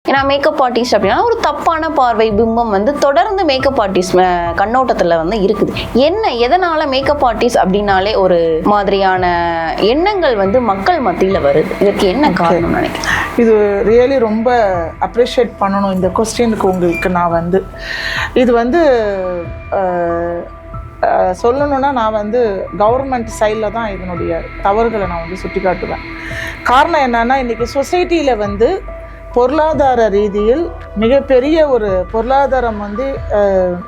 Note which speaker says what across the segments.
Speaker 1: ஏன்னா makeup artist அப்படின்னா ஒரு தப்பான பார்வை பிம்பம் வந்து தொடர்ந்து மேக்கப் ஆர்டிஸ்ட் கண்ணோட்டத்தில் வந்து இருக்குது. என்ன எதனால மேக்கப் ஆர்டிஸ்ட் அப்படின்னாலே ஒரு மாதிரியான எண்ணங்கள் வந்து மக்கள் மத்தியில் வருது? இதற்கு என்ன காரணம் நினைக்கிறேன்?
Speaker 2: இது ரியலி ரொம்ப அப்ரிஷியேட் பண்ணணும் இந்த கொஸ்டினுக்கு உங்களுக்கு. நான் வந்து இது வந்து சொல்லணுன்னா நான் வந்து கவர்மெண்ட் சைடில் தான் இதனுடைய தவறுகளை நான் வந்து சுட்டி காட்டுவேன். காரணம் என்னன்னா, இன்றைக்கி சொசைட்டியில் வந்து பொருளாதார ரீதியில் மிகப்பெரிய ஒரு பொருளாதாரம் வந்து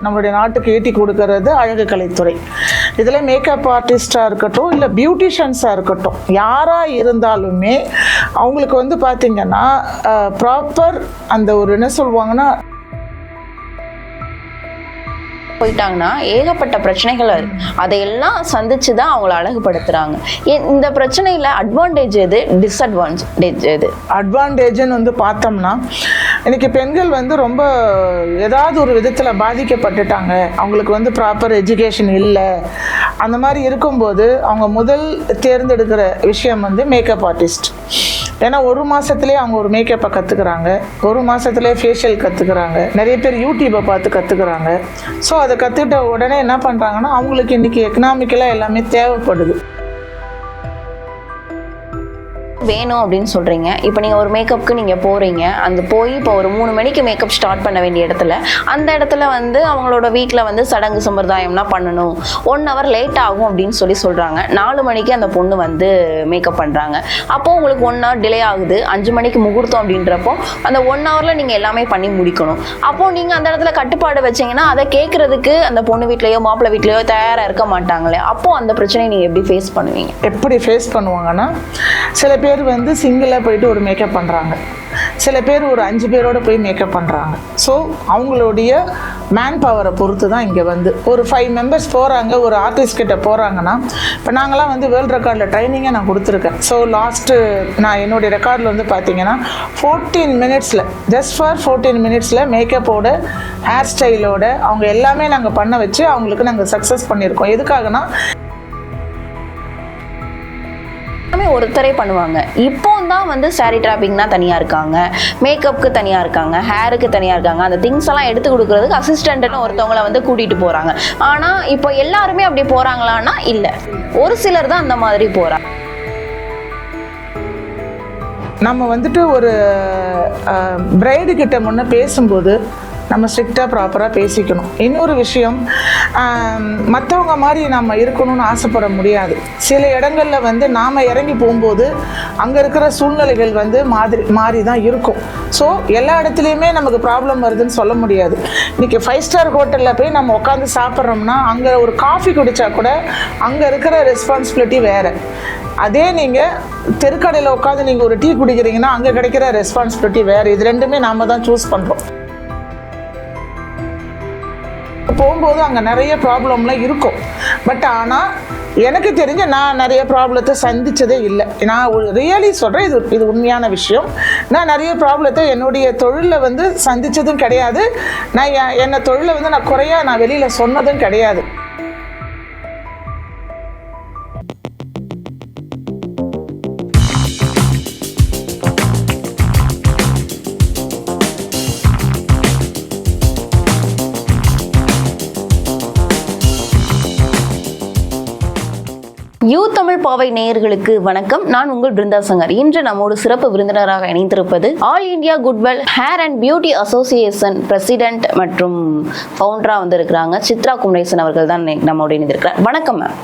Speaker 2: நம்மளுடைய நாட்டுக்கு ஈட்டி கொடுக்கறது அழகு கலைத்துறை. இதில் மேக்கப் ஆர்டிஸ்டாக இருக்கட்டும், இல்லை பியூட்டிஷியன்ஸாக இருக்கட்டும், யாராக இருந்தாலுமே அவங்களுக்கு வந்து பார்த்திங்கன்னா ப்ராப்பர் அந்த ஒரு என்ன சொல்லுவாங்கன்னா
Speaker 1: போயிட்டாங்கன்னா ஏகப்பட்ட பிரச்சனைகள் அதையெல்லாம் சந்திச்சு தான் அவங்கள அழகுபடுத்துறாங்க. இந்த பிரச்சனையில் அட்வான்டேஜ் எது, டிஸ்அட்வான்டேஜ் எது?
Speaker 2: அட்வான்டேஜ்னு வந்து பார்த்தோம்னா, இன்றைக்கி பெண்கள் வந்து ரொம்ப ஏதாவது ஒரு விதத்தில் பாதிக்கப்பட்டுட்டாங்க, அவங்களுக்கு வந்து ப்ராப்பர் எஜுகேஷன் இல்லை, அந்த மாதிரி இருக்கும்போது அவங்க முதல் தேர்ந்தெடுக்கிற விஷயம் வந்து மேக்கப் ஆர்டிஸ்ட். ஏன்னா ஒரு மாதத்துலேயே அவங்க ஒரு மேக்கப்பை கற்றுக்குறாங்க, ஒரு மாதத்துலேயே ஃபேஷியல் கற்றுக்குறாங்க, நிறைய பேர் யூடியூப்பை பார்த்து கற்றுக்குறாங்க. ஸோ அதை கற்றுக்கிட்ட உடனே என்ன பண்ணுறாங்கன்னா, அவங்களுக்கு இன்றைக்கி எக்கனாமிக்கலாக எல்லாமே தேவைப்படுது.
Speaker 1: வேணும் அப்படின்னு சொல்கிறீங்க. இப்போ நீங்கள் ஒரு மேக்கப்புக்கு நீங்கள் போகிறீங்க, அந்த போய் இப்போ ஒரு 3 மணிக்கு மேக்கப் ஸ்டார்ட் பண்ண வேண்டிய இடத்துல அந்த இடத்துல வந்து அவங்களோட வீட்டில் வந்து சடங்கு சம்பிரதாயம்லாம் பண்ணணும், 1 hour லேட் ஆகும் அப்படின்னு சொல்கிறாங்க. 4 மணிக்கு அந்த பொண்ணு வந்து மேக்கப் பண்ணுறாங்க. அப்போது உங்களுக்கு 1 hour டிலே ஆகுது. 5 மணிக்கு முகூர்த்தம் அப்படின்றப்போ அந்த 1 hourல நீங்கள் எல்லாமே பண்ணி முடிக்கணும். அப்போது நீங்கள் அந்த இடத்துல கட்டுப்பாடு வச்சிங்கன்னா அதை கேட்குறதுக்கு அந்த பொண்ணு வீட்லேயோ மாப்பிள்ளை வீட்லேயோ தயாராக இருக்க மாட்டாங்களே. அப்போது அந்த பிரச்சனையை நீங்கள் எப்படி ஃபேஸ் பண்ணுவீங்க?
Speaker 2: எப்படி ஃபேஸ் பண்ணுவாங்கன்னா, சில பேர் வந்து சிங்கிளாக போயிட்டு ஒரு மேக்கப் பண்ணுறாங்க, சில பேர் ஒரு 5 பேரோட போய் மேக்கப் பண்ணுறாங்க. ஸோ அவங்களுடைய மேன் பவரை பொறுத்து தான் இங்கே வந்து ஒரு 5 members போகிறாங்க, ஒரு ஆர்டிஸ்ட் கிட்ட போகிறாங்கன்னா, இப்போ நாங்களாம் வந்து வேர்ல்டு ரெக்கார்டில் ட்ரைனிங்கை நான் கொடுத்துருக்கேன். ஸோ லாஸ்ட்டு நான் என்னுடைய ரெக்கார்டில் வந்து பார்த்தீங்கன்னா 14 minutesல ஜஸ்ட் ஃபார் 14 minutesல மேக்கப்போட ஹேர் ஸ்டைலோட அவங்க எல்லாமே நாங்கள் பண்ண வச்சு அவங்களுக்கு நாங்கள் சக்ஸஸ் பண்ணியிருக்கோம். எதுக்காகனா
Speaker 1: ஒருத்தரே பண்ணுவாங்க. இப்போ தான் வந்து சாரி டிராப்பிங்னா தனியாக இருக்காங்க, மேக்கப்புக்கு தனியாக இருக்காங்க, ஹேருக்கு தனியாக இருக்காங்க. அந்த திங்ஸ் எல்லாம் எடுத்து கொடுக்கறதுக்கு அசிஸ்டன்ட்னு ஒருத்தவங்களை வந்து கூட்டிகிட்டு போகிறாங்க. ஆனால் இப்போ எல்லாருமே அப்படி போகிறாங்களான்னா இல்லை, ஒரு சிலர் தான் அந்த மாதிரி போகிறாங்க.
Speaker 2: நம்ம வந்துட்டு ஒரு பிரைடு கிட்ட முன்ன பேசும்போது நம்ம ஸ்ட்ரிக்டாக ப்ராப்பராக பேசிக்கணும். இன்னொரு விஷயம், மற்றவங்க மாதிரி நம்ம இருக்கணும்னு ஆசைப்பட முடியாது. சில இடங்களில் வந்து நாம் இறங்கி போகும்போது அங்கே இருக்கிற சூழ்நிலைகள் வந்து மாறி தான் இருக்கும். ஸோ எல்லா இடத்துலையுமே நமக்கு ப்ராப்ளம் வருதுன்னு சொல்ல முடியாது. இன்றைக்கி 5 star ஹோட்டலில் போய் நம்ம உட்காந்து சாப்பிட்றோம்னா அங்கே ஒரு காஃபி குடித்தா கூட அங்கே இருக்கிற ரெஸ்பான்சிபிலிட்டி வேறு. அதே நீங்கள் தெருக்கடையில் உட்காந்து நீங்கள் ஒரு டீ குடிக்கிறீங்கன்னா அங்கே கிடைக்கிற ரெஸ்பான்சிபிலிட்டி வேறு. இது ரெண்டுமே நாம் தான் சூஸ் பண்ணுறோம். போகும்போது அங்கே நிறைய ப்ராப்ளம்லாம் இருக்கும். பட் ஆனால் எனக்கு தெரிஞ்ச நான் நிறைய ப்ராப்ளத்தை சந்தித்ததே இல்லை. நான் ரியலி சொல்கிறேன், இது உண்மையான விஷயம். நான் நிறைய ப்ராப்ளத்தை என்னுடைய தொழிலில் வந்து சந்தித்ததும் கிடையாது. நான் என்னை தொழிலை வந்து நான் குறையாக நான் வெளியில் சொன்னதும் கிடையாது.
Speaker 1: யூ தமிழ் பாவை நேயர்களுக்கு வணக்கம். நான் உங்கள் பிருந்தா சங்கர். இன்று நம்மோடு சிறப்பு விருந்தினராக இணைந்திருப்பது all India goodwell hair and beauty association president மற்றும் ஃபவுண்டரா வந்து இருக்கிறாங்க சித்ரா குமரேசன் அவர்கள் தான் நம்மோடு இணைந்திருக்கிறார். வணக்கம் மேம்.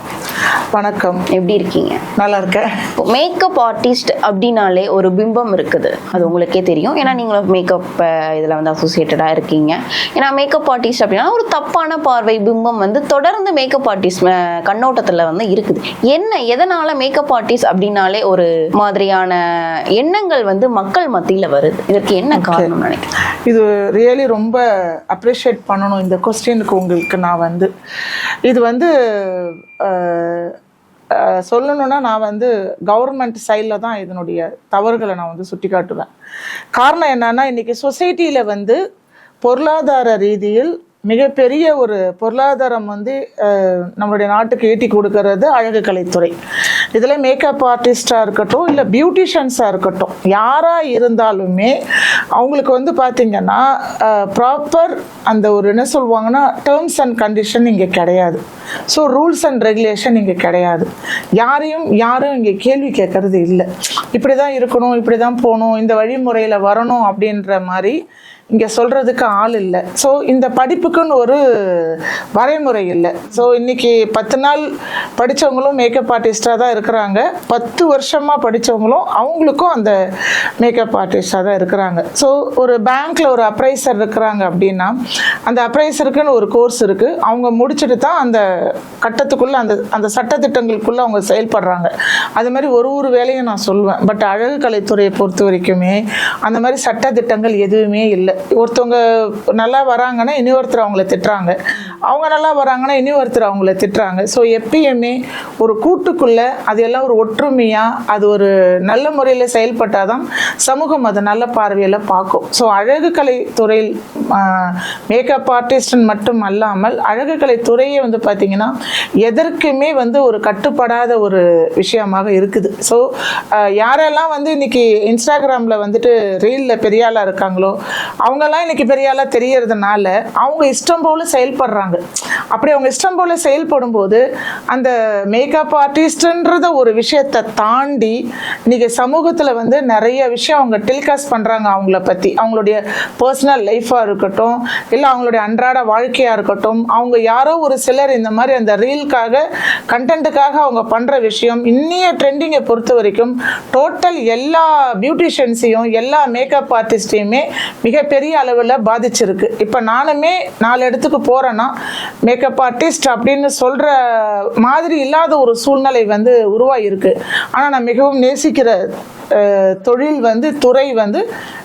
Speaker 2: வணக்கம்.
Speaker 1: எப்படி இருக்கீங்க?
Speaker 2: நல்லா இருக்கேன்.
Speaker 1: மேக்கப் ஆர்டிஸ்ட் அப்படின்னாலே ஒரு பிம்பம் இருக்குது, அது உங்களுக்கே தெரியும். ஏன்னா நீங்களும் மேக்கப் இதில் வந்து அசோசியேட்டடாக இருக்கீங்க. ஏன்னா மேக்கப் ஆர்டிஸ்ட் அப்படின்னா ஒரு தப்பான பார்வை பிம்பம் வந்து தொடர்ந்து மேக்கப் ஆர்டிஸ்ட் கண்ணோட்டத்தில் வந்து இருக்குது. என்ன எதனால மேக்கப் ஆர்டிஸ்ட் அப்படின்னாலே ஒரு மாதிரியான எண்ணங்கள் வந்து மக்கள் மத்தியில் வருது? இதற்கு என்ன காரணம் நினைக்கிறேன்?
Speaker 2: இது ரியலி ரொம்ப அப்ரிஷியேட் பண்ணணும் இந்த கொஸ்டினுக்கு உங்களுக்கு. நான் வந்து இது வந்து சொல்லணுன்னா நான் வந்து கவர்மெண்ட் சைடில் தான் இதனுடைய தவறுகளை நான் வந்து சுட்டி காட்டுவேன். காரணம் என்னன்னா, இன்றைக்கி சொசைட்டியில் வந்து பொருளாதார ரீதியில் மிகப்பெரிய ஒரு பொருளாதாரம் வந்து நம்மளுடைய நாட்டுக்கு ஈட்டி கொடுக்கறது அழகு கலைத்துறை. இதில் மேக்கப் ஆர்டிஸ்டாக இருக்கட்டும், இல்லை பியூட்டிஷியன்ஸாக இருக்கட்டும், யாராக இருந்தாலுமே அவங்களுக்கு வந்து பார்த்தீங்கன்னா ப்ராப்பர் அந்த ஒரு என்ன சொல்லுவாங்கன்னா டேர்ம்ஸ் அண்ட் கண்டிஷன் இங்கே கிடையாது. ஸோ ரூல்ஸ் அண்ட் ரெகுலேஷன் இங்கே கிடையாது. யாரும் இங்கே கேள்வி கேட்கறது இல்லை. இப்படி தான் இருக்கணும், இப்படி தான் போகணும், இந்த வழிமுறையில் வரணும் அப்படின்ற மாதிரி இங்கே சொல்கிறதுக்கு ஆள் இல்லை. ஸோ இந்த படிப்புக்குன்னு ஒரு வரைமுறை இல்லை. ஸோ இன்றைக்கி 10 நாள் படித்தவங்களும் மேக்கப் ஆர்டிஸ்டாக தான் இருக்கிறாங்க. 10 வருஷமாக படித்தவங்களும் அவங்களுக்கும் அந்த மேக்கப் ஆர்டிஸ்டாக தான் இருக்கிறாங்க. ஸோ ஒரு பேங்க்கில் ஒரு அப்ரைசர் இருக்கிறாங்க அப்படின்னா அந்த அப்ரைசருக்குன்னு ஒரு கோர்ஸ் இருக்குது. அவங்க முடிச்சுட்டு தான் அந்த கட்டத்துக்குள்ளே அந்த சட்டத்திட்டங்களுக்குள்ளே அவங்க செயல்படுறாங்க. அது மாதிரி ஒரு வேலையும் நான் சொல்லுவேன். பட் அழகு கலைத்துறையை பொறுத்த வரைக்குமே அந்த மாதிரி சட்டத்திட்டங்கள் எதுவுமே இல்லை. ஒருத்தவங்க நல்லா வராங்கன்னா இன்னொருத்தர் அவங்கள திட்டுறாங்க, அவங்க நல்லா வராங்கன்னா இன்னொருத்தர் அவங்கள திட்டுறாங்க. ஸோ எப்பயுமே ஒரு கூட்டுக்குள்ளே அது எல்லாம் ஒரு ஒற்றுமையாக அது ஒரு நல்ல முறையில் செயல்பட்டால் தான் சமூகம் அதை நல்ல பார்வையில் பார்க்கும். ஸோ அழகு கலைத்துறையில் மேக்கப் ஆர்டிஸ்ட்னு மட்டும் அல்லாமல் அழகு கலைத்துறையே வந்து பார்த்திங்கன்னா எதற்குமே வந்து ஒரு கட்டுப்படாத ஒரு விஷயமாக இருக்குது. ஸோ யாரெல்லாம் வந்து இன்றைக்கி இன்ஸ்டாகிராமில் வந்துட்டு ரீலில் பெரிய ஆளாக இருக்காங்களோ அவங்கெல்லாம் இன்றைக்கி பெரிய ஆளாக தெரியறதுனால அவங்க இஷ்டம் போல் செயல்படுறாங்க. அப்படி அவங்க இஷ்டம் போல் செயல்படும் போது அந்த மேக்கப் ஆர்டிஸ்ட்ன்றத ஒரு விஷயத்தை தாண்டி இன்றைக்கி சமூகத்தில் வந்து நிறைய விஷயம் அவங்க டெலிகாஸ்ட் பண்ணுறாங்க. அவங்கள பற்றி அவங்களுடைய பர்சனல் லைஃபாக இருக்கட்டும், இல்லை அவங்களுடைய அன்றாட வாழ்க்கையாக இருக்கட்டும், அவங்க யாரோ ஒரு சிலர் இந்த மாதிரி அந்த ரீலுக்காக கண்டென்ட்டுக்காக அவங்க பண்ணுற விஷயம் இன்னைய ட்ரெண்டிங்கை பொறுத்த வரைக்கும் டோட்டல் எல்லா பியூட்டிஷியன்ஸையும் எல்லா மேக்கப் ஆர்டிஸ்டையுமே மிகப்பெரிய அளவில் பாதிச்சிருக்கு. இப்போ நானுமே 4 இடத்துக்கு போகிறேன்னா மேக்கப் ஆர்டிஸ்ட் அப்படின்னு சொல்கிற மாதிரி இல்லாத ஒரு சூழ்நிலை வந்து உருவாகிருக்கு. ஆனால் நான் மிகவும் நேசிக்கிற தொழில் வந்து துறை வந்து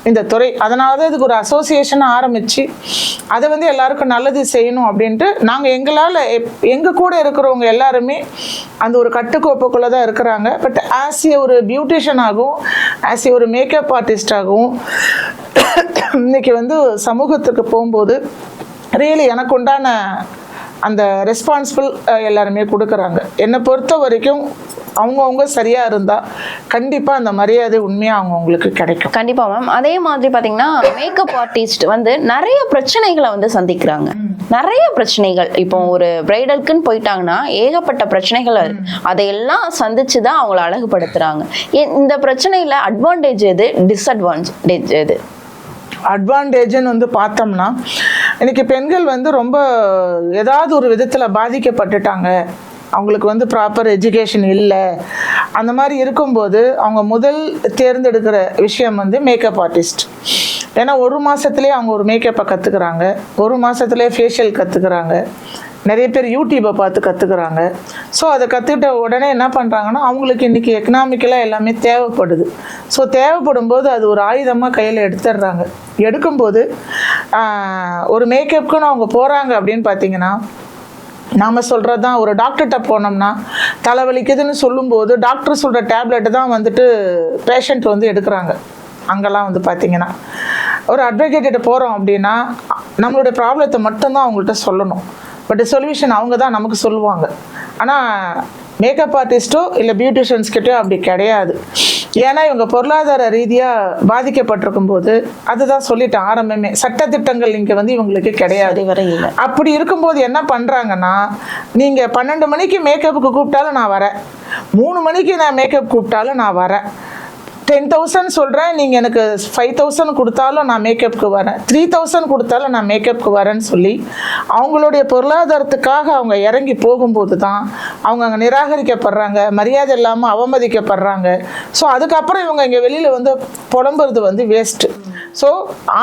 Speaker 2: இந்த துறை. அதனால தான் இதுக்கு ஒரு அசோசியேஷனை ஆரம்பித்து அதை வந்து எல்லாருக்கும் நல்லது செய்யணும் அப்படின்ட்டு நாங்கள் எங்கள் கூட இருக்கிறவங்க எல்லாருமே அந்த ஒரு கட்டுக்கோப்புக்குள்ளே தான் இருக்கிறாங்க. பட் ஆஸ் ஏ ஒரு பியூட்டிஷியனாகவும் ஆஸ் ஏ ஒரு மேக்கப் ஆர்டிஸ்டாகவும் இன்றைக்கி வந்து சமூகத்துக்கு போகும்போது ரியலி எனக்கு உண்டான அந்த ரெஸ்பான்சிபிள் எல்லாருமே கொடுக்குறாங்க. என்னை பொறுத்த வரைக்கும் அவங்கவுங்க சரியாக இருந்தால் கண்டிப்பாக அந்த மரியாதை உண்மையாக அவங்கவுங்களுக்கு கிடைக்கும்.
Speaker 1: கண்டிப்பாக மேம். அதே மாதிரி பார்த்தீங்கன்னா மேக்கப் ஆர்டிஸ்ட் வந்து நிறைய பிரச்சனைகளை வந்து சந்திக்கிறாங்க. நிறைய பிரச்சனைகள் இப்போ ஒரு பிரைடலுக்குன்னு போயிட்டாங்கன்னா ஏகப்பட்ட பிரச்சனைகள் அதையெல்லாம் சந்திச்சு தான் அவங்கள அழகுபடுத்துகிறாங்க. இந்த பிரச்சனையில் அட்வான்டேஜ் எது, டிஸ்அட்வான்டேஜ் எது?
Speaker 2: அட்வான்டேஜ்னு வந்து பார்த்தோம்னா இன்றைக்கி பெண்கள் வந்து ரொம்ப ஏதாவது ஒரு விதத்தில் பாதிக்கப்பட்டுட்டாங்க, அவங்களுக்கு வந்து ப்ராப்பர் எஜுகேஷன் இல்லை, அந்த மாதிரி இருக்கும்போது அவங்க முதல் தேர்ந்தெடுக்கிற விஷயம் வந்து மேக்கப் ஆர்டிஸ்ட். ஏன்னா 1 மாதத்துலேயே அவங்க ஒரு மேக்கப்பை கற்றுக்குறாங்க, 1 மாதத்துலேயே ஃபேஷியல் கற்றுக்குறாங்க, நிறைய பேர் யூடியூப்பை பார்த்து கற்றுக்குறாங்க. ஸோ அதை கற்றுக்கிட்ட உடனே என்ன பண்ணுறாங்கன்னா அவங்களுக்கு இன்றைக்கி எக்கனாமிக்கலாக எல்லாமே தேவைப்படுது. ஸோ தேவைப்படும் போது அது ஒரு ஆயுதமாக கையில் எடுத்துடுறாங்க. எடுக்கும்போது ஒரு மேக்கப்புக்குன்னு அவங்க போகிறாங்க அப்படின்னு பார்த்தீங்கன்னா நாம் சொல்கிறது தான். ஒரு டாக்டர்கிட்ட போனோம்னா தலைவலிக்குதுன்னு சொல்லும்போது டாக்டர் சொல்கிற டேப்லெட்டு தான் வந்துட்டு பேஷண்ட் வந்து எடுக்கிறாங்க. அங்கெல்லாம் வந்து பார்த்திங்கன்னா ஒரு அட்வொகேட்டிட்ட போகிறோம் அப்படின்னா நம்மளுடைய ப்ராப்ளத்தை மட்டும்தான் அவங்கள்ட்ட சொல்லணும். பட் சொல்யூஷன் அவங்க தான் நமக்கு சொல்லுவாங்க. ஆனால் மேக்கப் ஆர்டிஸ்ட்டோ இல்லை பியூட்டிஷியன்ஸ்கிட்டோ அப்படி கிடையாது. ஏன்னா இவங்க பொருளாதார ரீதியாக பாதிக்கப்பட்டிருக்கும் போது அதுதான் சொல்லிட்டேன் ஆரம்பமே, சட்டத்திட்டங்கள் இங்கே வந்து இவங்களுக்கு கிடையாது. அப்படி இருக்கும்போது என்ன பண்ணுறாங்கன்னா நீங்கள் 12 மணிக்கு மேக்கப்புக்கு கூப்பிட்டாலும் நான் வரேன், 3 மணிக்கு நான் மேக்கப் கூப்பிட்டாலும் நான் வரேன், 10,000 சொல்கிறேன், நீங்கள் எனக்கு 5,000 கொடுத்தாலும் நான் மேக்கப்புக்கு வரேன், 3,000 கொடுத்தாலும் நான் மேக்கப்புக்கு வரேன்னு சொல்லி அவங்களுடைய பொருளாதாரத்துக்காக அவங்க இறங்கி போகும்போது தான் அவங்க அங்கே நிராகரிக்கப்படுறாங்க, மரியாதை இல்லாமல் அவமதிக்கப்படுறாங்க. ஸோ அதுக்கப்புறம் இவங்க இங்கே வெளியில் வந்து புலம்புறது வந்து வேஸ்ட்டு. ஸோ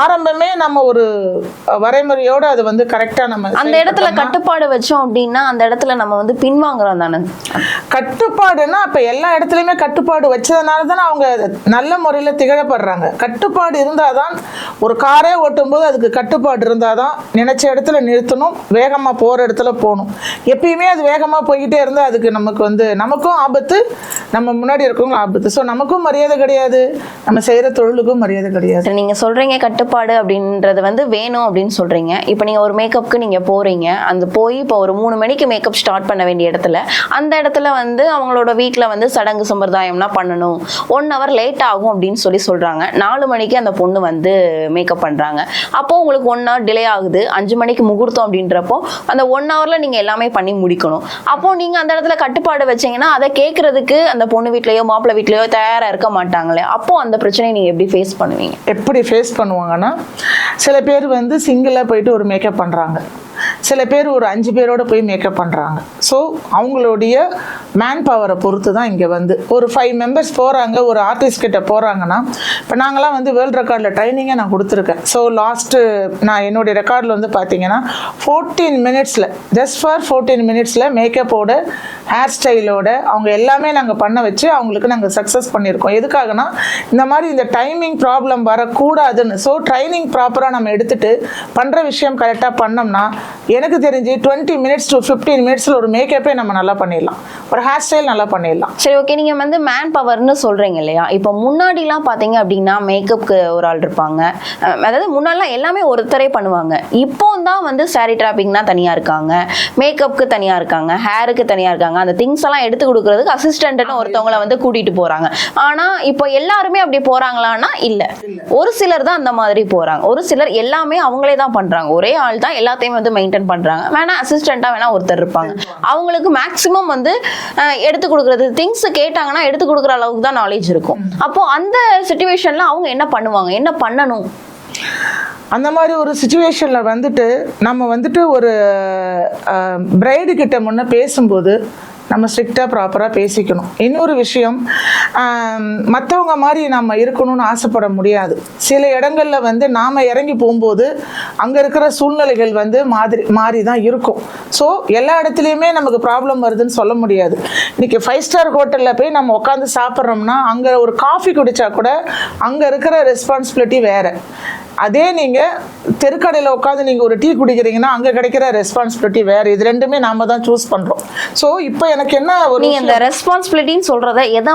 Speaker 2: ஆரம்பமே நம்ம ஒரு வரைமுறையோடு அது வந்து கரெக்டாக நம்ம
Speaker 1: அந்த இடத்துல கட்டுப்பாடு வச்சோம் அப்படின்னா அந்த இடத்துல நம்ம வந்து பின்வாங்குறோம் தானே.
Speaker 2: கட்டுப்பாடுன்னா அப்போ எல்லா இடத்துலையுமே கட்டுப்பாடு வச்சதுனால தானே அவங்க நல்ல முறையில் திகழப்படுறாங்க. கட்டுப்பாடு இருந்தால் தான் ஒரு காரே ஓட்டும்போது அதுக்கு கட்டுப்பாடு இருந்தால் தான் நினச்ச இடத்துல நிறுத்தணும், வேகமாக போகிற இடத்துல போகணும். எப்பயுமே அது வேகமாக போய்கிட்டே இருந்தால் அதுக்கு நமக்கு வந்து நமக்கும் ஆபத்து, நம்ம முன்னாடி இருக்கவங்க ஆபத்து. ஸோ நமக்கும் மரியாதை கிடையாது, நம்ம செய்கிற தொழிலுக்கும் மரியாதை கிடையாது.
Speaker 1: நீங்கள் சொல்றீங்க கட்டுப்பாடு அப்படின்றது வந்து வேணும் அப்படின்னு சொல்றீங்க. இப்போ நீங்க ஒரு மேக்கப்புக்கு நீங்க போறீங்க, அந்த போய் இப்போ ஒரு 3 மணிக்கு மேக்கப் ஸ்டார்ட் பண்ண வேண்டிய இடத்துல அந்த இடத்துல வந்து அவங்களோட வீட்டில் வந்து சடங்கு சம்பிரதாயம்னா பண்ணணும், 1 hour லேட் ஆகும் அப்படின்னு சொல்றாங்க. 4 மணிக்கு அந்த பொண்ணு வந்து மேக்கப் பண்றாங்க. அப்போ உங்களுக்கு 1 hour டிலே ஆகுது. 5 மணிக்கு முகூர்த்தம் அப்படின்றப்போ அந்த 1 hourல நீங்க எல்லாமே பண்ணி முடிக்கணும். அப்போ நீங்க அந்த இடத்துல கட்டுப்பாடு வச்சீங்கன்னா அதை கேட்கறதுக்கு அந்த பொண்ணு வீட்லயோ மாப்பிள்ளை வீட்லயோ தயாரா இருக்க மாட்டாங்களே. அப்போ அந்த பிரச்சனையை நீங்க எப்படி ஃபேஸ் பண்ணுவீங்க?
Speaker 2: எப்படி ஃபேஸ் பண்ணுவாங்கன்னா, சில பேர் வந்து சிங்கிளாக போயிட்டு ஒரு மேக்கப் பண்ணுறாங்க, சில பேர் ஒரு 5 பேரோட போய் மேக்கப் பண்ணுறாங்க. ஸோ அவங்களுடைய மேன் பவரை பொறுத்து தான் இங்கே வந்து ஒரு 5 members போகிறாங்க, ஒரு ஆர்டிஸ்ட் கிட்ட போகிறாங்கன்னா, இப்போ நாங்களாம் வந்து வேர்ல்ட் ரெக்கார்டில் ட்ரைனிங்கே நான் கொடுத்துருக்கேன். ஸோ லாஸ்ட்டு நான் என்னுடைய ரெக்கார்டில் வந்து பார்த்தீங்கன்னா 14 minutesல ஜஸ்ட் ஃபார் 14 minutesல மேக்கப்போட ஹேர் ஸ்டைலோட அவங்க எல்லாமே நாங்கள் பண்ண வச்சு அவங்களுக்கு நாங்கள் சக்ஸஸ் பண்ணியிருக்கோம். எதுக்காகனா இந்த மாதிரி இந்த டைமிங் ப்ராப்ளம் வரக்கூடாதுன்னு. ஸோ ட்ரைனிங் ப்ராப்பராக நம்ம எடுத்துகிட்டு பண்ணுற விஷயம் கரெக்டாக பண்ணோம்னா எனக்கு தெரிஞ்சு 20 minutes to 15 minutesல ஒரு மேக்கப்பே நம்ம நல்லா பண்ணிடலாம், ஒரு ஹேர் ஸ்டைல் நல்லா பண்ணிடலாம்.
Speaker 1: சரி, ஓகே. நீங்க வந்து மேன் பவர்னு சொல்றீங்க இல்லையா? இப்போ முன்னாடிலாம் பாத்தீங்க அப்படின்னா மேக்கப்புக்கு ஒரு ஆள் இருப்பாங்க, அதாவது முன்னாடிலாம் எல்லாமே ஒருத்தரே பண்ணுவாங்க. இப்போ தான் வந்து சாரி டிராப்பிங்னா தனியா இருக்காங்க, மேக்கப்புக்கு தனியா இருக்காங்க, ஹேருக்கு தனியா இருக்காங்க, அந்த திங்ஸ் எல்லாம் எடுத்து கொடுக்கறதுக்கு அசிஸ்டன்ட்னு ஒருத்தவங்களை வந்து கூட்டிட்டு போறாங்க. ஆனா இப்போ எல்லாருமே அப்படி போறாங்களான்னா இல்ல, ஒரு சிலர் தான் அந்த மாதிரி போறாங்க. ஒரு சிலர் எல்லாமே அவங்களே தான் பண்றாங்க, ஒரே ஆள் தான் எல்லாத்தையும் வந்து மெயின்டைன் பண்றாங்க. வேணா அசிஸ்டண்டா வேணா ஒருத்தர் இருப்பாங்க, அவங்களுக்கு மேக்ஸிமம் வந்து எடுத்து கொடுக்கறது திங்ஸ் கேட்டாங்கன்னா எடுத்து கொடுக்குற அளவுக்கு தான் நாலேஜ் இருக்கும். அப்போ அந்த சிச்சுவேஷன்ல அவங்க என்ன பண்ணுவாங்க, என்ன பண்ணணும்?
Speaker 2: அந்த மாதிரி ஒரு சுச்சுவேஷனில் வந்துட்டு நம்ம வந்துட்டு ஒரு பிரைடு கிட்ட முன்ன பேசும்போது நம்ம ஸ்ட்ரிக்டாக ப்ராப்பராக பேசிக்கணும். இன்னொரு விஷயம், மற்றவங்க மாதிரி நம்ம இருக்கணும்னு ஆசைப்பட முடியாது. சில இடங்களில் வந்து நாம் இறங்கி போகும்போது அங்கே இருக்கிற சூழ்நிலைகள் வந்து மாறி தான் இருக்கும். ஸோ எல்லா இடத்துலையுமே நமக்கு ப்ராப்ளம் வருதுன்னு சொல்ல முடியாது. இன்றைக்கி 5 star ஹோட்டலில் போய் நம்ம உட்காந்து சாப்பிட்றோம்னா அங்கே ஒரு காஃபி குடித்தா கூட அங்கே இருக்கிற ரெஸ்பான்சிபிலிட்டி வேறு. அதே நீங்கள் தெருக்கடையில் உட்காந்து நீங்கள் ஒரு டீ குடிக்கிறீங்கன்னா அங்கே கிடைக்கிற ரெஸ்பான்சிபிலிட்டி வேறு. இது ரெண்டுமே நாம தான் சூஸ் பண்ணுறோம். ஸோ இப்போ எனக்கு என்ன ஒரு
Speaker 1: நீங்க இந்த ரெஸ்பான்சிபிலிட்டின்னு சொல்றத எதை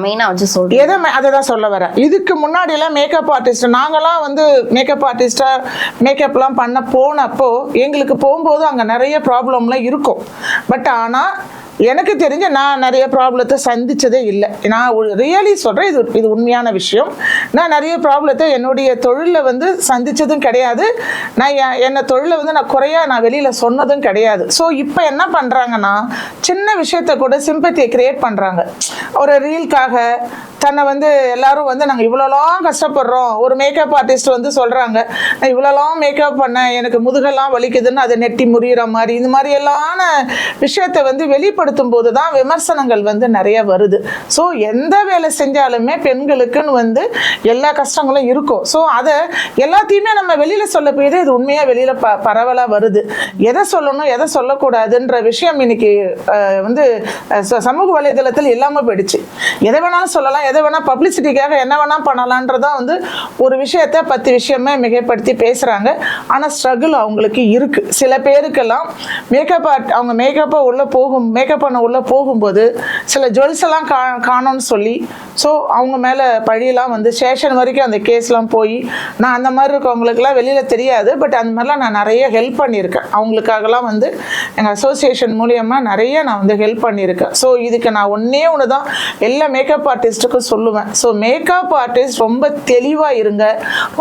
Speaker 1: மெயினா வச்சு சொல்றீங்க?
Speaker 2: எதை அதை தான் சொல்ல வரேன். இதுக்கு முன்னாடி எல்லாம் மேக்கப் ஆர்டிஸ்ட் நாங்களாம் வந்து மேக்கப் ஆர்டிஸ்டா மேக்கப்லாம் பண்ண போனப்போ எங்களுக்கு போகும்போது அங்கே நிறைய ப்ராப்ளம்லாம் இருக்கும். பட் ஆனால் எனக்கு தெரிஞ்ச நான் நிறைய ப்ராப்ளத்தை சந்திச்சதே இல்லை. நான் ரியலி சொல்கிறேன், இது உண்மையான விஷயம். நான் நிறைய ப்ராப்ளத்தை என்னுடைய தொழிலில் வந்து சந்தித்ததும் கிடையாது. நான் என்னை தொழிலை வந்து நான் குறையாக நான் வெளியில் சொன்னதும் கிடையாது. ஸோ இப்போ என்ன பண்ணுறாங்கன்னா சின்ன விஷயத்தை கூட சிம்பத்தியை க்ரியேட் பண்ணுறாங்க. ஒரு ரீல்காக தன்னை வந்து எல்லாரும் வந்து நாங்கள் இவ்வளோலாம் கஷ்டப்படுறோம். ஒரு மேக்கப் ஆர்டிஸ்ட் வந்து சொல்கிறாங்க, நான் இவ்வளோலாம் மேக்கப் பண்ணேன், எனக்கு முதுகெல்லாம் வலிக்குதுன்னு அதை நெட்டி முறிகிற மாதிரி இந்த மாதிரி எல்லான விஷயத்தை வந்து வெளிப்படுத்தும் போது தான் விமர்சனங்கள் வந்து நிறைய வருது. ஸோ எந்த வேலை செஞ்சாலுமே பெண்களுக்குன்னு வந்து எல்லா கஷ்டங்களும் இருக்கும். ஸோ அதை எல்லாத்தையுமே நம்ம வெளியில் சொல்ல போய் இது உண்மையாக வெளியில் பரவலாக வருது. எதை சொல்லணும் எதை சொல்லக்கூடாதுன்ற விஷயம் இன்னைக்கு வந்து சமூக வலைதளத்தில் இல்லாமல் போயிடுச்சு. எதை வேணாலும் சொல்லலாம், எதை வேணால் பப்ளிசிட்டிக்காக என்ன வேணால் பண்ணலான்றதான் வந்து ஒரு விஷயத்தை 10 விஷயமே மிகைப்படுத்தி பேசுகிறாங்க. ஆனால் ஸ்ட்ரகிள் அவங்களுக்கு இருக்குது. சில பேருக்கெல்லாம் மேக்கப் அவங்க மேக்கப்பை மேக்கப் பண்ண உள்ளே போகும்போது சில ஜுவல்ஸ் எல்லாம் காணோன்னு சொல்லி ஸோ அவங்க மேலே பழியெல்லாம் வந்து ஸ்டேஷன் வரைக்கும் அந்த கேஸ்லாம் போய் நான் அந்த மாதிரி இருக்கவங்களுக்குலாம் வெளியில் தெரியாது. பட் அந்த மாதிரிலாம் நான் நிறைய ஹெல்ப் பண்ணியிருக்கேன். அவங்களுக்காகலாம் வந்து எங்கள் அசோசியேஷன் மூலியமாக நிறைய நான் வந்து ஹெல்ப் பண்ணியிருக்கேன். ஸோ இதுக்கு நான் ஒன்று தான் எல்லா மேக்கப் ஆர்டிஸ்ட்டுக்கும் சொல்லுவேன். ஸோ மேக்கப் ஆர்டிஸ்ட் ரொம்ப தெளிவாக இருங்க,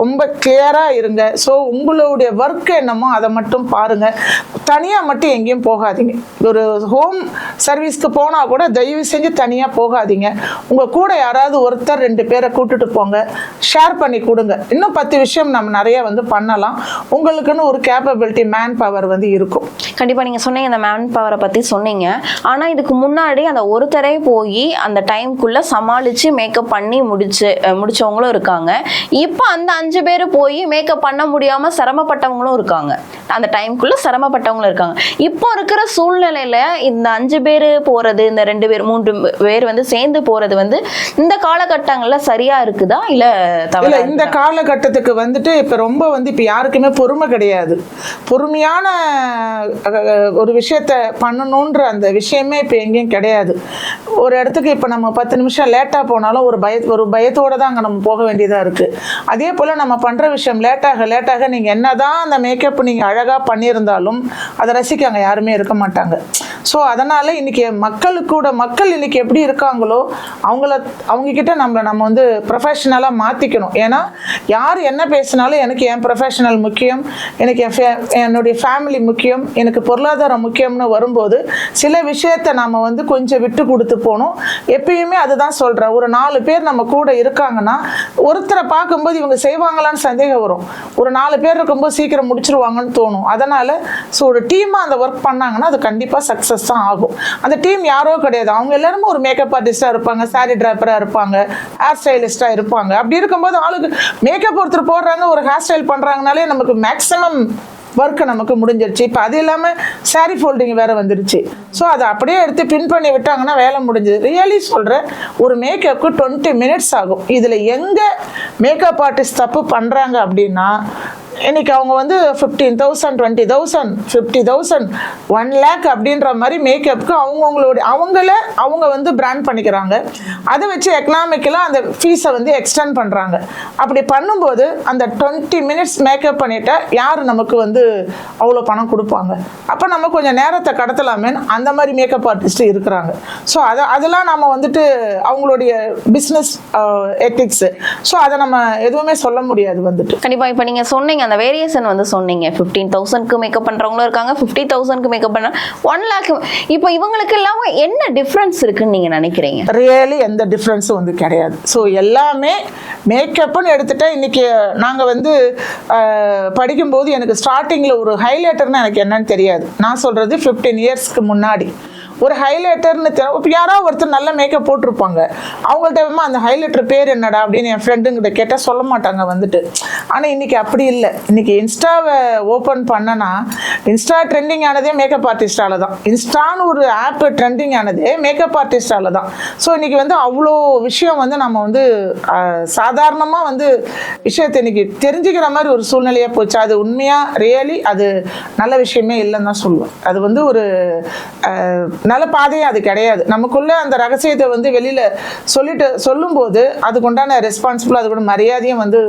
Speaker 2: ரொம்ப கிளியராக இருங்க. ஸோ உங்களுடைய ஒர்க் என்னமோ அதை மட்டும் பாருங்கள். தனியாக மட்டும் எங்கேயும் போகாதீங்க. ஒரு ஹோம் சர்வீஸ்க்கு போனால் கூட தயவு செஞ்சு தனியாக போகாதீங்க. உங்கள் கூட யாராவது ஒருத்தர் 2 பேரை கூட்டுட்டு போங்க, ஷேர் பண்ணி கொடுங்க. இன்னும் 10 விஷயம் நம்ம நிறைய வந்து பண்ணலாம். உங்களுக்குன்னு ஒரு கேப்பபிலிட்டி மேன் பவர் வந்து இருக்கும்.
Speaker 1: கண்டிப்பாக நீங்கள் சொன்னீங்க, இந்த மேன் பவரை பற்றி சொன்னீங்க. ஆனால் இதுக்கு முன்னாடி அந்த ஒருத்தரே போய் அந்த டைம்குள்ளே சமாளித்து மேக்கப் பண்ணி முடிச்சவங்களும் இருக்காங்க. இப்போ அந்த 5 பேர் போய் மேக்கப் பண்ண முடியாமல் சிரமப்பட்டவங்களும் இருக்காங்க. அந்த டைம்குள்ளே சிரமப்பட்டவங்களும் இருக்காங்க. இப்போ இருக்கிற சூழ்நிலையில் இந்த 5 5 பேர் போறது, இந்த 2 பேர் 3 பேர் வந்து சேர்ந்து போறது வந்து இந்த காலகட்டங்கள்ல சரியா இருக்குதா இல்ல தவறா?
Speaker 2: இந்த காலகட்டத்துக்கு வந்துட்டு இப்ப ரொம்ப வந்து இப்ப யாருக்குமே பொறுமை கிடையாது. பொறுமையான ஒரு விஷயத்த பண்ணணும்ன்ற அந்த விஷயமே இப்ப எங்கேயும் கிடையாது. ஒரு இடத்துக்கு இப்ப நம்ம 10 நிமிஷம் லேட்டா போனாலும் ஒரு பயத்தோட தான் அங்க நம்ம போக வேண்டியதா இருக்கு. அதே போல நம்ம பண்ற விஷயம் லேட்டாக நீங்க என்னதான் அந்த மேக்கப் நீங்க அழகா பண்ணியிருந்தாலும் அதை ரசிக்க அங்க யாருமே இருக்க மாட்டாங்க. ஸோ அதனால இன்னைக்கு மக்கள் இன்னைக்கு எப்படி இருக்காங்களோ அவங்க கிட்ட நம்ம வந்து ப்ரொஃபஷனலாக மாற்றிக்கணும். ஏன்னா யார் என்ன பேசினாலும் எனக்கு என் ப்ரொஃபஷனல் முக்கியம், எனக்கு என்னுடைய ஃபேமிலி முக்கியம், எனக்கு பொருளாதாரம் முக்கியம்னு வரும்போது சில விஷயத்தை நம்ம வந்து கொஞ்சம் விட்டு கொடுத்து போகணும். எப்பயுமே அதுதான் சொல்கிறேன். ஒரு 4 பேர் நம்ம கூட இருக்காங்கன்னா ஒருத்தரை பார்க்கும்போது இவங்க செய்வாங்களான்னு சந்தேகம் வரும். ஒரு 4 பேர் இருக்கும்போது சீக்கிரம் முடிச்சிருவாங்கன்னு தோணும். அதனால் ஸோ ஒரு டீமாக அந்த ஒர்க் பண்ணாங்கன்னா அது கண்டிப்பாக சக்ஸஸ் தான் ஆகும். அந்த டீம் யாரோ கிடையாது, அவங்க எல்லாருமே ஒரு மேக்கப் ஆர்டிஸ்டாக இருப்பாங்க, சாரி டிராப்பராக இருப்பாங்க, ஹேர் ஸ்டைலிஸ்டாக இருப்பாங்க. அப்படி இருக்கும்போது ஆளுக்கு மேக்கப் ஒருத்தர் போடுறாங்க, ஒரு ஹேர் ஸ்டைல் பண்ணுறாங்கனாலே நமக்கு மேக்ஸிமம் ஒர்க்கு நமக்கு முடிஞ்சிருச்சு. இப்போ அது இல்லாமல் சாரி ஃபோல்டிங் வேறு வந்துருச்சு. ஸோ அதை அப்படியே எடுத்து பின் பண்ணி விட்டாங்கன்னா வேலை முடிஞ்சது. ரியலி சொல்கிறேன், ஒரு மேக்கப்புக்கு 20 மினிட்ஸ் ஆகும். இதில் எங்கே மேக்கப் ஆர்டிஸ்ட் தப்பு பண்ணுறாங்க அப்படின்னா, இன்னைக்கு அவங்க வந்து 15,000 20,000 50,000 1 lakh அப்படின்ற மாதிரி மேக்கப்புக்கு அவங்க வந்து பிராண்ட் பண்ணிக்கிறாங்க. அதை வச்சு எக்கனாமிக்கலாக அந்த ஃபீஸை வந்து எக்ஸ்டெண்ட் பண்ணுறாங்க. அப்படி பண்ணும்போது அந்த 20 மினிட்ஸ் மேக்கப் பண்ணிட்டா யார் நமக்கு வந்து அவ்வளோ பணம் கொடுப்பாங்க? அப்போ நம்ம கொஞ்சம் நேரத்தை கடத்தலாமேன்னு அந்த மாதிரி மேக்கப் ஆர்டிஸ்ட் இருக்கிறாங்க. ஸோ அதெல்லாம் நம்ம வந்துட்டு அவங்களுடைய பிஸ்னஸ் எத்திக்ஸு. ஸோ அதை நம்ம எதுவுமே சொல்ல முடியாது வந்துட்டு.
Speaker 1: கண்டிப்பாக இப்போ நீங்கள் சொன்னீங்க அந்த வேரியேஷன் வந்து சொன்னீங்க. 15,000க்கு மேக்கப் பண்றவங்களும் இருக்காங்க, 50,000க்கு மேக்கப் பண்ண 1 lakh. இப்போ இவங்களுக்கு இல்லாம என்ன டிஃபரன்ஸ் இருக்குன்னு நீங்க நினைக்கிறீங்க?
Speaker 2: ரியலி எந்த டிஃபரன்ஸும் வந்து கிடையாது. ஸோ எல்லாமே மேக்கப்னு எடுத்துட்டா இன்னைக்கு நாங்கள் வந்து படிக்கும்போது எனக்கு ஸ்டார்டிங்கில் ஒரு ஹைலைட்டர்னு எனக்கு என்னன்னு தெரியாது. நான் சொல்றது 15 இயர்ஸ்க்கு முன்னாடி ஒரு ஹைலைட்டர்னு இப்போ யாராவது ஒருத்தர் நல்ல மேக்கப் போட்டிருப்பாங்க, அவங்கள்ட்ட அந்த ஹைலைட்டர் பேர் என்னடா அப்படின்னு என் ஃப்ரெண்டுங்கிட்ட கேட்டால் சொல்ல மாட்டாங்க வந்துட்டு. ஆனால் இன்னைக்கு அப்படி இல்லை. இன்னைக்கு இன்ஸ்டாவை ஓப்பன் பண்ணனா இன்ஸ்டா ட்ரெண்டிங் ஆனதே மேக்கப் ஆர்டிஸ்டால தான். இன்ஸ்டான்னு ஒரு ஆப் ட்ரெண்டிங் ஆனதே மேக்கப் ஆர்டிஸ்டால தான். ஸோ இன்னைக்கு வந்து அவ்வளோ விஷயம் வந்து நம்ம வந்து சாதாரணமாக வந்து விஷயத்தை இன்னைக்கு தெரிஞ்சுக்கிற மாதிரி ஒரு சூழ்நிலையாக போச்சு. அது உண்மையாக ரியலி அது நல்ல விஷயமே இல்லைன்னு தான் சொல்லுவேன். அது வந்து ஒரு நல்ல பாதையும் அது கிடையாது. நமக்குள்ள அந்த ரகசியத்தை வந்து வெளியில சொல்லும்போது அதுக்குண்டான ரெஸ்பான்சிபிள், அதுக்கு மரியாதையும் வந்து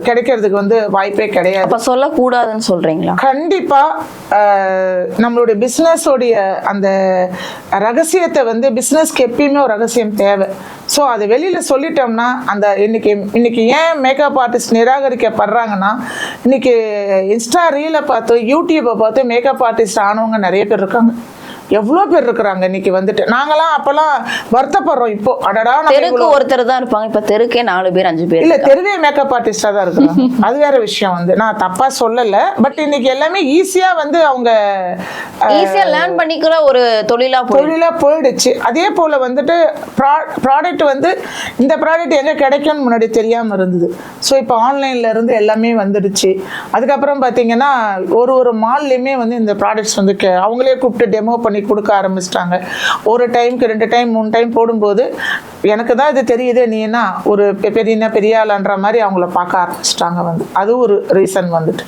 Speaker 2: கிடைக்கிறதுக்கு வந்து வாய்ப்பே கிடையாது.
Speaker 1: அப்ப சொல்லக்கூடாதுன்னு சொல்றீங்களா?
Speaker 2: கண்டிப்பா நம்மளுடைய பிசினஸோடைய அந்த ரகசியத்தை வந்து பிசினஸ்க்கு எப்பயுமே ஒரு ரகசியம் தேவை. ஸோ அதை வெளியில சொல்லிட்டோம்னா அந்த இன்னைக்கு ஏன் மேக்கப் ஆர்டிஸ்ட் நிராகரிக்கப்படுறாங்கன்னா, இன்னைக்கு இன்ஸ்டா ரீலை பார்த்து யூடியூப்பை பார்த்து மேக்கப் ஆர்டிஸ்ட் ஆனவங்க நிறைய பேர் இருக்காங்க. எவ்வளோ பேர் இருக்கிறாங்க இன்னைக்கு வந்துட்டு. நாங்களாம் அப்பெல்லாம் வருத்தப்படுறோம். இப்போ அடடா
Speaker 1: தெருக்கு ஒருத்தர் தான் இருப்பாங்க, இப்போ தெருக்கே 4 பேர் 5 பேர்
Speaker 2: இல்ல, தெருவே மேக்கப் ஆர்டிஸ்டா தான் இருக்கிறாங்க. அது வேற விஷயம் வந்து நான் தப்பா சொல்லல. பட் இன்னைக்கு எல்லாமே ஈஸியா வந்து அவங்க
Speaker 1: ஈஸியா லேர்ன் பண்ணிக்கிற ஒரு தொழிலா
Speaker 2: போயிடுச்சு. அதே போல வந்துட்டு ப்ராடக்ட் வந்து இந்த ப்ராடக்ட் எங்க கிடைக்கும்னு முன்னாடி தெரியாம இருந்தது. ஸோ இப்போ ஆன்லைன்ல இருந்து எல்லாமே வந்துடுச்சு. அதுக்கப்புறம் பாத்தீங்கன்னா ஒரு மால்லையுமே வந்து இந்த ப்ராடக்ட்ஸ் வந்து அவங்களே கூப்பிட்டு டெமோ பண்ணி கொடுக்க ஆரம்பிச்சிட்டாங்க. ஒரு டைம்க்கு 2 டைம் 3 டைம் போடும்போது எனக்கு தான் இது தெரியுது, நீ என்ன ஒரு பெரிய ஆளான்ற மாதிரி அவங்கள பார்க்க ஆரம்பிச்சிட்டாங்க வந்து. அது ஒரு ரீசன் வந்துட்டு.